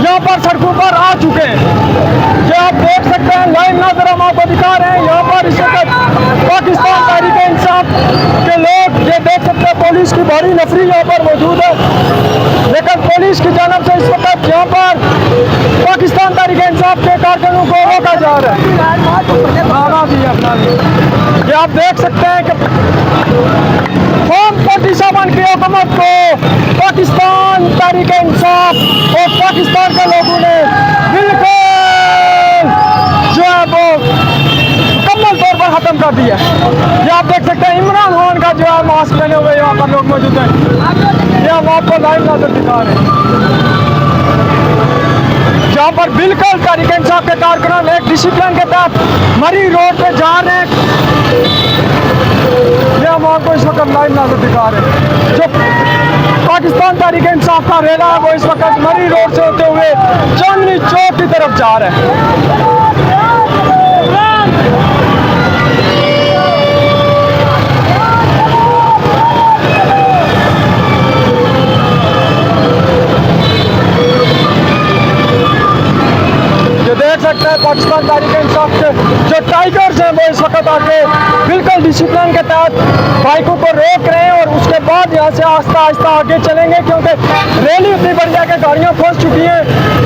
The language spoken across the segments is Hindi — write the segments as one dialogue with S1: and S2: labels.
S1: यहाँ पर सड़कों पर आ चुके हैं। ये आप देख सकते हैं, लाइन नजर हम आपको दिखा रहे हैं। यहाँ पर इस वक्त पाकिस्तान तहरीक इंसाफ के लोग, ये देख सकते हैं पुलिस की भारी नफरी यहाँ पर मौजूद है, लेकिन पुलिस की जानब से इस वक्त यहाँ पर पाकिस्तान तहरीक इंसाफ के कारकुनों को रोका जा रहा है। ये आप देख सकते हैं कि फॉर्म 47 की हुकूमत को पाकिस्तान तहरीक इंसाफ और पाकिस्तान के लोगों ने बिल्कुल जो है वो मुकम्मल तौर पर खत्म कर दिया। ये आप देख सकते हैं इमरान खान का जो है मास्क पहने हुए यहाँ पर लोग मौजूद हैं। ये हम आपको लाइव नजर दिखा रहे हैं। यहाँ पर बिल्कुल तहरीक इंसाफ के कारकुन एक डिसिप्लिन के तहत मरी रोड पे जा रहे हैं। ये हम आपको इस वक्त लाइव नजर दिखा रहे हैं। जो पाकिस्तान तहरीक इंसाफ का रैला है वो इस वक्त मरी रोड से होते हुए चांदनी चौक की तरफ जा रहे हैं। देख सकते हैं पाकिस्तान तहरीक इंसाफ के जो टाइगर्स हैं वो इस वक्त आके बिल्कुल डिसिप्लिन के तहत बाइकों को रोक रहे हैं और उसके बाद यहाँ से आहिस्ता आहिस्ता आगे चलेंगे, क्योंकि रैली उतनी बढ़ जाकर गाड़ियाँ फंस चुकी हैं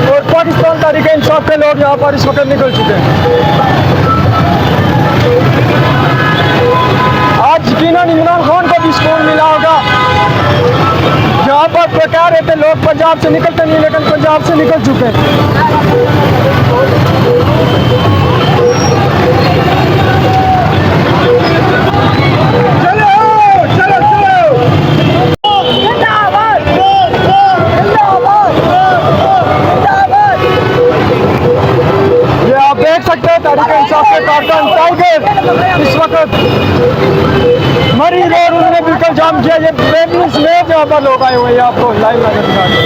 S1: और पाकिस्तान तहरीक इंसाफ के लोग यहाँ पर इस वक्त निकल चुके हैं। आज यकीनन इमरान खान को भी सुकून मिला होगा। यहाँ पर तो कह रहे थे लोग पंजाब से निकलते नहीं, लेकिन पंजाब से निकल चुके हैं। ये आप देख सकते हैं तहरीक इंसाफ के कारकुन टाइगर इस वक्त मरी रोड उन्होंने बिल्कुल जाम किया। ये बेबनीस में यहाँ पर लोग आए हुए हैं, आपको लाइव नजर दिखा रहे हैं।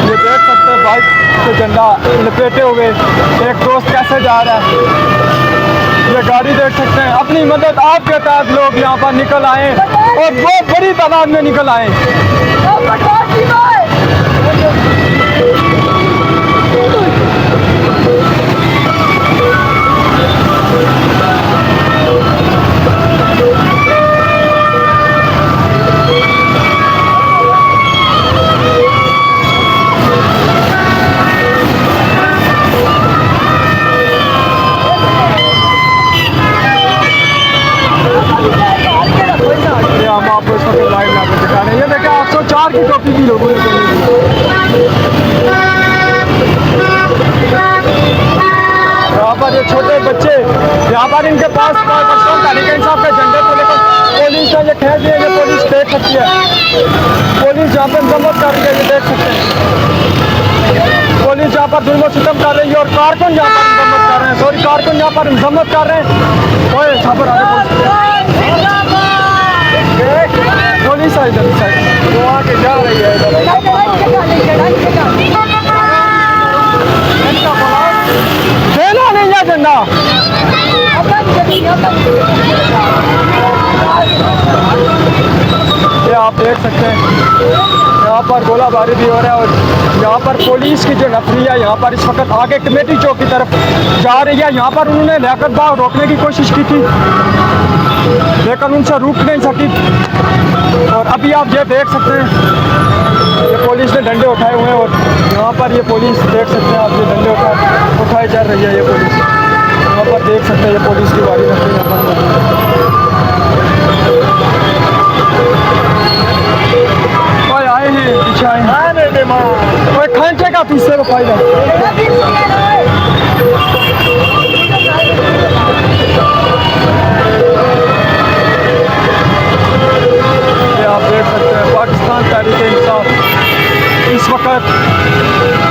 S1: ये देख सकते हैं बाइक पे झंडा लपेटे हुए एक दोस्त कैसे जा रहा है। ये गाड़ी देख सकते हैं। अपनी मदद आपके तहत लोग यहाँ पर निकल आए और बहुत बड़ी तादाद में निकल आए। हम आपको इस वक्त लाइव नजर दिखा रहे हैं। ये देखिए 804 की टोपी भी लोगों ने पहनी हुई। यहाँ पर ये छोटे बच्चे, यहाँ पर इनके पास पाकिस्तान तहरीक इंसाफ के झंडे को लेकर पुलिस ने ये खींच दिया। ये पुलिस देख सकती है, पुलिस यहाँ पर मजम्मत कर रही है। ये देख सकते हैं पुलिस यहाँ पर जुल्म सितम कर रही है और कारकुन यहाँ पर मजम्मत कर रहे हैं। सॉरी, कारकुन यहाँ पर मजम्मत कर रहे हैं। पुलिस आई इधर साइड वो आके जा रही है। देना नहीं है झंडा। ये आप देख सकते हैं यहाँ पर गोलाबारी भी हो रहा है और यहाँ पर पुलिस की जो नफरी है यहाँ पर इस वक्त आगे कमेटी चौक की तरफ जा रही है। यहाँ पर उन्होंने लियाकत बाग रोकने की कोशिश की थी, लेकिन उनसे रुक नहीं सकी। और अभी आप ये देख सकते हैं ये पुलिस ने डंडे उठाए हुए हैं और यहाँ पर ये पुलिस देख सकते हैं आप, ये डंडे उठाए जा रही है। ये पुलिस यहाँ पर देख सकते हैं, ये पुलिस की गाड़ी रखी है यहाँ पर। आए हैं पीछे आए हैं खांचे का पीछे को फायदा। आप देख सकते हैं पाकिस्तान तहरीक इंसाफ इस वक्त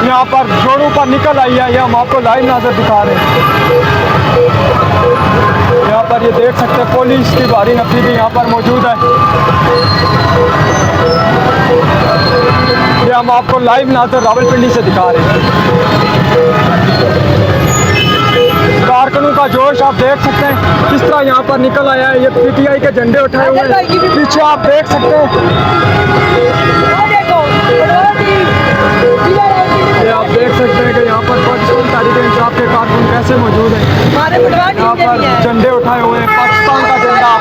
S1: यहाँ पर जोड़ों पर निकल आई है। ये हम आपको लाइव नजर दिखा रहे हैं। यहाँ पर ये देख सकते हैं पुलिस की भारी नफरी भी यहाँ पर मौजूद है। ये हम आपको लाइव नजर रावलपिंडी से दिखा रहे हैं। कारकुनों का जोश आप देख सकते हैं किस तरह यहाँ पर निकल आया है। ये पीटीआई के झंडे उठाए हुए हैं, पीछे आप देख सकते हैं, ये आप देख सकते हैं कि यहाँ पर पाकिस्तान तहरीक इंसाफ के कारकुन कैसे मौजूद हैं। यहाँ पर झंडे उठाए हुए हैं, पाकिस्तान का झंडा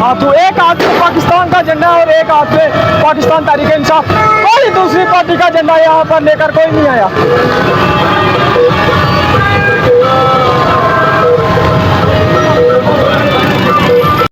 S1: हाथों, एक हाथ में पाकिस्तान का झंडा और एक हाथ में पाकिस्तान तहरीक इंसाफ। कोई दूसरी पार्टी का झंडा यहाँ पर लेकर कोई नहीं आया।